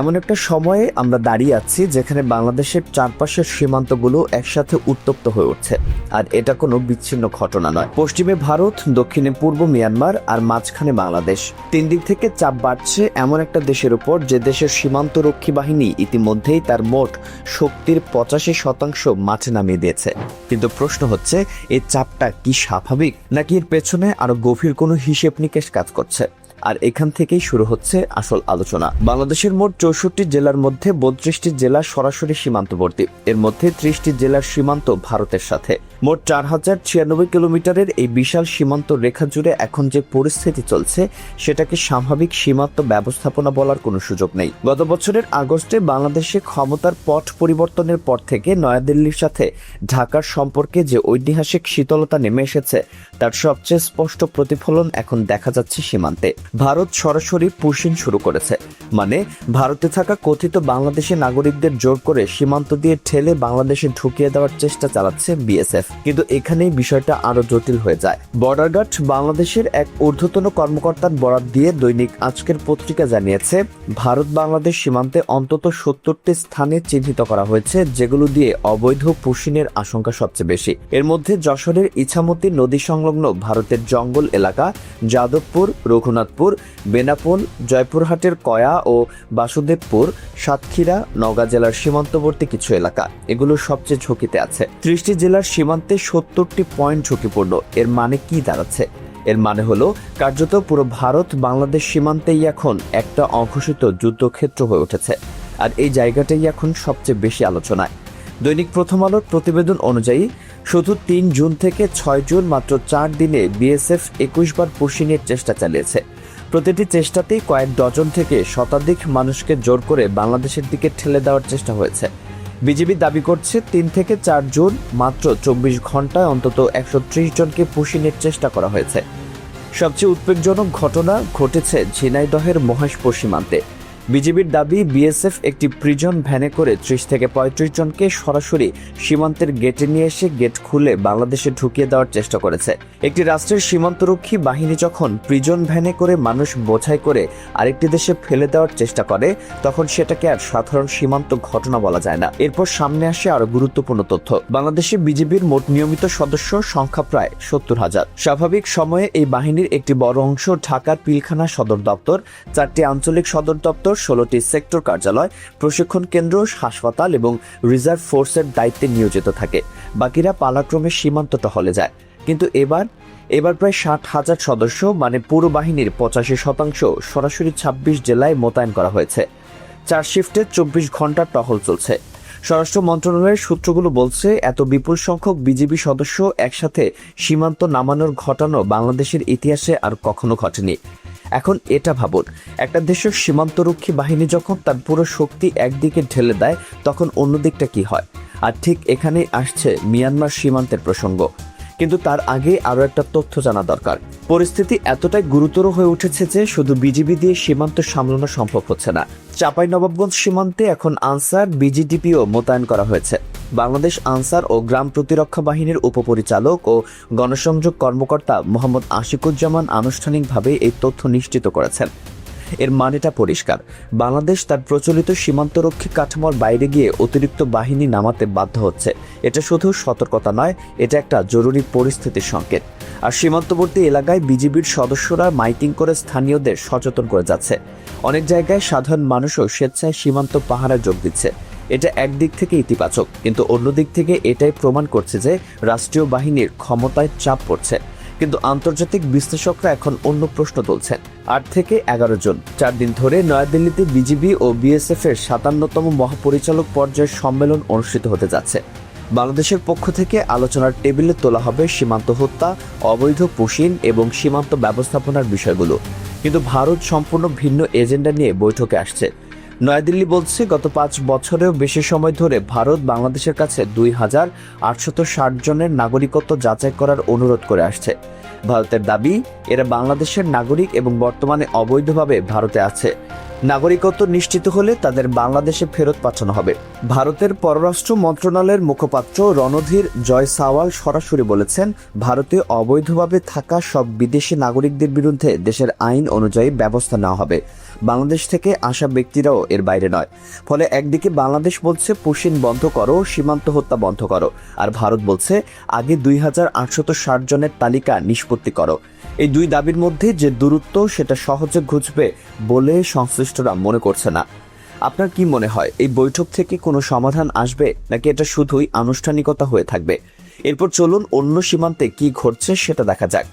এমন একটা সময়ে আমরা দাঁড়িয়ে আছি যেখানে বাংলাদেশের চারপাশের সীমান্তগুলো একসাথে উত্তপ্ত হয়ে উঠছে। আর এটা কোনো বিচ্ছিন্ন ঘটনা নয়। পশ্চিমে ভারত, দক্ষিণে পূর্ব মিয়ানমার আর মাঝখানে বাংলাদেশ। তিন দিক থেকে চাপ বাড়ছে এমন একটা দেশের উপর যে দেশের সীমান্তরক্ষী বাহিনী ইতিমধ্যেই তার মোট শক্তির 85% মাঠে নামিয়ে দিয়েছে। কিন্তু প্রশ্ন হচ্ছে, এই চাপটা কি স্বাভাবিক, নাকি এর পেছনে আরো গভীর কোনো হিসেব নিকেশ কাজ করছে? আর এখান থেকেই শুরু হচ্ছে আসল আলোচনা। বাংলাদেশের মোট 64টি জেলার মধ্যে 32টি জেলা সরাসরি সীমান্তবর্তী। এর মধ্যে 30টি জেলার সীমান্ত ভারতের সাথে। মোট 4096 কিলোমিটারের এই বিশাল সীমান্ত রেখা জুড়ে এখন যে পরিস্থিতি চলছে সেটাকে স্বাভাবিক সীমান্ত ব্যবস্থাপনা বলার কোনো সুযোগ নেই। গত বছরের আগস্টে বাংলাদেশে ক্ষমতার পট পরিবর্তনের পর থেকে নয়াদিল্লির সাথে ঢাকার সম্পর্কে যে ঐতিহাসিক শীতলতা নেমে এসেছে তার সবচেয়ে স্পষ্ট প্রতিফলন এখন দেখা যাচ্ছে সীমান্তে। ভারত সরাসরি পুশিং শুরু করেছে, মানে ভারতে থাকা কথিত বাংলাদেশি নাগরিকদের জোর করে সীমান্ত দিয়ে ঠেলে বাংলাদেশে ঢুকিয়ে দেওয়ার চেষ্টা চালাচ্ছে বিএসএফ। কিন্তু এখানেই বিষয়টা আরো জটিল হয়ে যায়। বর্ডার গার্ড বাংলাদেশের এক ঊর্ধ্বতন কর্মকর্তার বরাত দিয়ে দৈনিক আজকের পত্রিকা জানিয়েছে, ভারত বাংলাদেশ সীমান্তে অন্তত 70টি স্থানে চিহ্নিত করা হয়েছে যেগুলো দিয়ে অবৈধ পুশিংয়ের আশঙ্কা সবচেয়ে বেশি। এর মধ্যে যশোরের ইছামতি নদী সংলগ্ন ভারতের জঙ্গল এলাকা, যাদবপুর, রঘুনাথপুর, বেনাপোল, জয়পুরহাটের কয়া ও বাসুদেবপুর, সাতক্ষীরা, নওগাঁ জেলার সীমান্তবর্তী কিছু এলাকা, এগুলো সবচেয়ে ঝুঁকিতে আছে। 30টি জেলার সীমান্তে 70টি পয়েন্ট ঝুঁকিপূর্ণ। এর মানে কি দাঁড়াচ্ছে? এর মানে হলো কার্যত পুরো ভারত বাংলাদেশ সীমান্তেই এখন একটা অঘোষিত যুদ্ধক্ষেত্র হয়ে উঠেছে। আর এই জায়গাটাই এখন সবচেয়ে বেশি আলোচনায়। দৈনিক প্রথম আলোর প্রতিবেদন অনুযায়ী শুধু 3 জুন থেকে 6 জুন মাত্র 4 দিনে বিএসএফ 21 বার পুশিংয়ের চেষ্টা চালিয়েছে। প্রতিটি চেষ্টাতেই কয়েক ডজন থেকে শতাধিক মানুষকে জোর করে বাংলাদেশের দিকে ঠেলে দেওয়ার চেষ্টা হয়েছে। বিজিবি দাবি করছে 3 থেকে 4 জুন মাত্র 24 ঘন্টায় অন্তত 130 জনকে পুশিংয়ের চেষ্টা করা হয়েছে। সবচেয়ে উদ্বেগজনক ঘটনা ঘটেছে ঝিনাইদহের মহেশপুর সীমান্তে। বিজিবির দাবি, বিএসএফ একটি প্রিজন ভ্যানে করে 30 থেকে 35 জনকে সরাসরি সীমান্তের গেটে নিয়ে এসে গেট খুলে বাংলাদেশে ঢুকিয়ে দেওয়ার চেষ্টা করেছে। একটি রাষ্ট্রের সীমান্তরক্ষী বাহিনী যখন প্রিজন ভ্যানে করে মানুষ বোঝাই করে আরেকটি দেশে ফেলে দেওয়ার চেষ্টা করে, তখন সেটাকে আর সাধারণ সীমান্ত ঘটনা বলা যায় না। এরপর সামনে আসে আরো গুরুত্বপূর্ণ তথ্য। বাংলাদেশে বিজিবির মোট নিয়মিত সদস্য সংখ্যা প্রায় 70,000। স্বাভাবিক সময়ে এই বাহিনীর একটি বড় অংশ ঢাকার পিলখানা সদর দপ্তর, 4টি আঞ্চলিক সদর দপ্তর, 16টি সেক্টর কার্যালয়, প্রশিক্ষণ কেন্দ্র, হাসপাতাল এবং রিজার্ভ ফোর্সের দায়িত্বে নিয়োজিত থাকে। বাকিরা পালাক্রমে সীমান্ত টহলে যায়। কিন্তু এবার প্রায় 60,000 সদস্য, মানে পুরো বাহিনীর 85% সরাসরি 26 জেলায় মোতায়েন করা হয়েছে। 4 শিফটে 24 ঘন্টা টহল চলছে। স্বরাষ্ট্র মন্ত্রণালয়ের সূত্রগুলো বলছে, এত বিপুল সংখ্যক বিজিবি সদস্য একসাথে সীমান্ত নামানোর ঘটনা বাংলাদেশের ইতিহাসে আর কখনো ঘটেনি। এখন এটা ভাবুন, একটা দেশের সীমান্তরক্ষী বাহিনী যখন তার পুরো শক্তি একদিকে ঢেলে দেয়, তখন অন্য দিকটা কি হয়? আর ঠিক এখানেই আসছে মিয়ানমার সীমান্তের প্রসঙ্গ। কিন্তু তার আগে আরও একটা তথ্য জানা দরকার। পরিস্থিতি এতটাই গুরুতর হয়ে উঠেছে যে শুধু বিজিবি দিয়ে সীমান্ত সামলানো সম্ভব হচ্ছে না। চাঁপাইনবাবগঞ্জ সীমান্তে এখন আনসার, বিজিডিপিও মোতায়েন করা হয়েছে। বাংলাদেশ আনসার ও গ্রাম প্রতিরক্ষা বাহিনীর উপপরিচালক ও গণসংযোগ কর্মকর্তা মোহাম্মদ আশিকুজ্জামান আনুষ্ঠানিকভাবে এই তথ্য নিশ্চিত করেছেন। এর মানেটা পরিষ্কার, বাংলাদেশ তার প্রচলিত সীমান্তরক্ষী কাঠামোর বাইরে গিয়ে অতিরিক্ত বাহিনী নামাতে বাধ্য হচ্ছে। এটা শুধু সতর্কতা নয়, এটা একটা জরুরি পরিস্থিতির সংকেত। আর সীমান্তবর্তী এলাকায় বিজিবির সদস্যরা মাইকিং করে স্থানীয়দের সচেতন করে যাচ্ছে। অনেক জায়গায় সাধারণ মানুষও স্বেচ্ছায় সীমান্ত পাহারায় যোগ দিচ্ছে। এটা একদিক থেকে ইতিবাচক, কিন্তু অন্যদিক থেকে এটাই প্রমাণ করছে যে রাষ্ট্রীয় বাহিনীর ক্ষমতায় চাপ পড়ছে। কিন্তু আন্তর্জাতিক বিশ্লেষকরা এখন অন্য প্রশ্ন তুলছেন। 8 থেকে 11 জন 4 দিন ধরে নয়াদিল্লিতে বিজিবি ও বিএসএফ এর 57তম মহাপরিচালক পর্যায়ের সম্মেলন অনুষ্ঠিত হতে যাচ্ছে। বাংলাদেশের পক্ষ থেকে আলোচনার টেবিলে তোলা হবে সীমান্ত হত্যা, অবৈধ পুশিং এবং সীমান্ত ব্যবস্থাপনার বিষয়গুলো। কিন্তু ভারত সম্পূর্ণ ভিন্ন এজেন্ডা নিয়ে বৈঠকে আসছে। নয়াদিল্লি বলছে, গত 5 বছরেও বেশি সময় ধরে ভারত বাংলাদেশের কাছে 2,860 জনের নাগরিকত্ব যাচাই করার অনুরোধ করে আসছে। ভারতের দাবি, এরা বাংলাদেশের নাগরিক এবং বর্তমানে অবৈধভাবে ভারতে আছে। নাগরিকত্ব নিশ্চিত হলে তাদের বাংলাদেশে ফেরত পাঠানো হবে। ভারতের পররাষ্ট্র মন্ত্রণালয়ের মুখপাত্র রণধীর জয়সাওয়াল সরাসরি বলেছেন, ভারতে অবৈধভাবে থাকা সব বিদেশি নাগরিকদের বিরুদ্ধে দেশের আইন অনুযায়ী ব্যবস্থা নেওয়া হবে। বাংলাদেশ থেকে আসা ব্যক্তিরাও এর বাইরে নয়। ফলে একদিকে বাংলাদেশ বলছে পুশিন বন্ধ করো, সীমান্ত হত্যা বন্ধ করো, আর ভারত বলছে আগে 2860 জনের তালিকা নিষ্পত্তি করো। এই দুই দাবির মধ্যে যে দূরত্ব সেটা সহজে ঘুচবে বলে সংশ্লিষ্টরা মনে করছে না। আপনার কি মনে হয়, এই বৈঠক থেকে কোনো সমাধান আসবে নাকি এটা শুধুই আনুষ্ঠানিকতা হয়ে থাকবে? এরপর চলুন অন্য সীমান্তে কি ঘটছে সেটা দেখা যাক।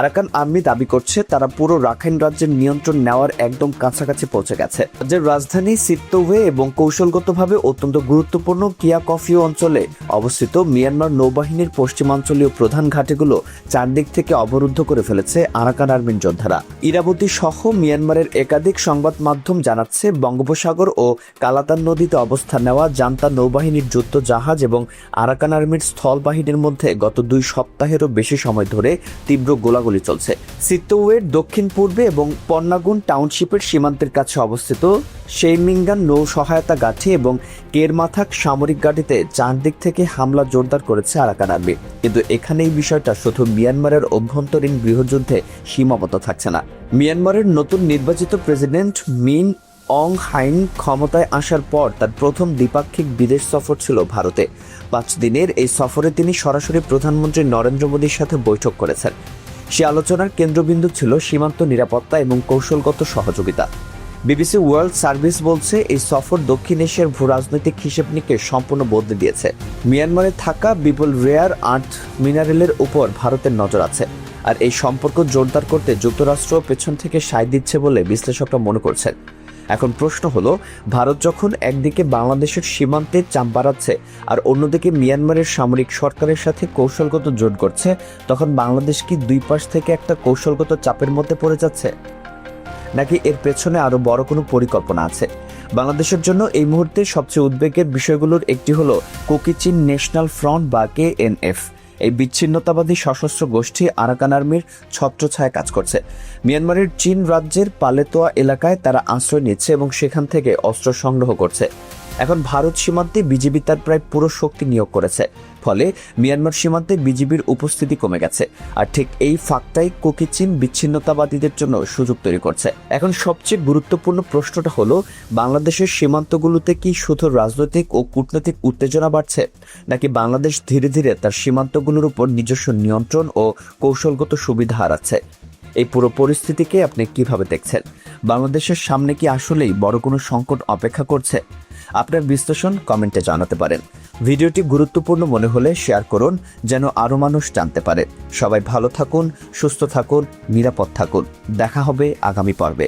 আরাকান আর্মি দাবি করছে তারা পুরো রাখাইন রাজ্যের নিয়ন্ত্রণ নেওয়ার একদম কাছাকাছি পৌঁছে গেছে। রাজ্যের রাজধানী সিত্তোয়ে এবং কৌশলগতভাবে অত্যন্ত গুরুত্বপূর্ণ কিয়াকফিউ অঞ্চলে অবস্থিত মিয়ানমার নৌবাহিনীর পশ্চিমাঞ্চলীয় প্রধান ঘাটিগুলো চারদিক থেকে অবরুদ্ধ করে ফেলেছে আরাকান আর্মির যোদ্ধারা। ইরাবতী সহ মিয়ানমারের একাধিক সংবাদ মাধ্যম জানাচ্ছে, বঙ্গোপসাগর ও কালাতান নদীতে অবস্থান নেওয়া জান্তা নৌবাহিনীর যুদ্ধ জাহাজ এবং আরাকান আর্মির স্থল বাহিনীর মধ্যে গত 2 সপ্তাহেরও বেশি সময় ধরে তীব্র গোলাগুলি চলছে। সিত্তোয়ের দক্ষিণ পূর্বে এবং পন্নাগুন টাউনশিপের সীমান্তের কাছে অবস্থিত শেইমিঙ্গান নৌ সহায়তা ঘাঁটি এবং কেরমাথাক সামরিক ঘাঁটিতে চারদিক থেকে হামলা জোরদার করেছে আরাকান আর্মি। কিন্তু এখানে এই বিষয়টা শুধু মিয়ানমারের অভ্যন্তরীণ গৃহযুদ্ধে সীমাবদ্ধ থাকছে না। মিয়ানমারের নতুন নির্বাচিত প্রেসিডেন্ট মিন অং হাইন ক্ষমতায় আসার পর তার প্রথম দ্বিপাক্ষিক বিদেশ সফর ছিল ভারতে। 5 দিনের এই সফরে তিনি সরাসরি প্রধানমন্ত্রী নরেন্দ্র মোদীর সাথে বৈঠক করেছেন। সে আলোচনার কেন্দ্রবিন্দু ছিল সীমান্ত নিরাপত্তা এবং কৌশলগত সহযোগিতা। বিবিসি ওয়ার্ল্ড সার্ভিস বলছে, এই সফর দক্ষিণ এশিয়ার ভূরাজনৈতিক হিসেব নিকে সম্পূর্ণ বদলে দিয়েছে। মিয়ানমারে থাকা বিপুল রেয়ার আর্থ মিনারেলের উপর ভারতের নজর আছে, আর এই সম্পর্ক জোরদার করতে যুক্তরাষ্ট্র পেছন থেকে সায় দিচ্ছে বলে বিশ্লেষকরা মনে করছেন। এখন প্রশ্ন হলো, ভারত যখন একদিকে বাংলাদেশের সীমান্তে চাপ বাড়াচ্ছে আর অন্যদিকে মিয়ানমারের সামরিক সরকারের সাথে কৌশলগত জোট করছে, তখন বাংলাদেশ কি দুই পাশ থেকে একটা কৌশলগত চাপের মধ্যে পড়ে যাচ্ছে, নাকি এর পেছনে আরো বড় কোনো পরিকল্পনা আছে? বাংলাদেশের জন্য এই মুহূর্তে সবচেয়ে উদ্বেগের বিষয়গুলোর একটি হলো কোকিচিন ন্যাশনাল ফ্রন্ট বা KNF। এই বিচ্ছিন্নতাবাদী সশস্ত্র গোষ্ঠী আরাকান আর্মির ছত্রছায়ায় কাজ করছে। মিয়ানমারের চীন রাজ্যের পালেতোয়া এলাকায় তারা আশ্রয় নিচ্ছে এবং সেখান থেকে অস্ত্র সংগ্রহ করছে। এখন ভারত সীমান্তে বিজিবি তার প্রায় পুরো শক্তি নিয়োগ করেছে, ফলে মিয়ানমার সীমান্তে বিজিবির উপস্থিতি কমে গেছে। আর ঠিক এই ফাঁকটাই কোকিচিন বিচ্ছিন্নতাবাদীদের জন্য সুযোগ তৈরি করছে। এখন সবচেয়ে গুরুত্বপূর্ণ প্রশ্নটা হলো, বাংলাদেশের সীমান্তগুলোতে কি শুধু রাজনৈতিক ও কূটনৈতিক উত্তেজনা বাড়ছে, নাকি বাংলাদেশ ধীরে ধীরে তার সীমান্তগুলোর উপর নিজস্ব নিয়ন্ত্রণ ও কৌশলগত সুবিধা হারাচ্ছে? এই পুরো পরিস্থিতিকে আপনি কিভাবে দেখছেন? বাংলাদেশের সামনে কি আসলেই বড় কোনো সংকট অপেক্ষা করছে? আপনার বিশ্লেষণ কমেন্টে জানাতে পারেন। ভিডিওটি গুরুত্বপূর্ণ মনে হলে শেয়ার করুন, যেন আরও মানুষ জানতে পারে। সবাই ভালো থাকুন, সুস্থ থাকুন, নিরাপদ থাকুন। দেখা হবে আগামী পর্বে।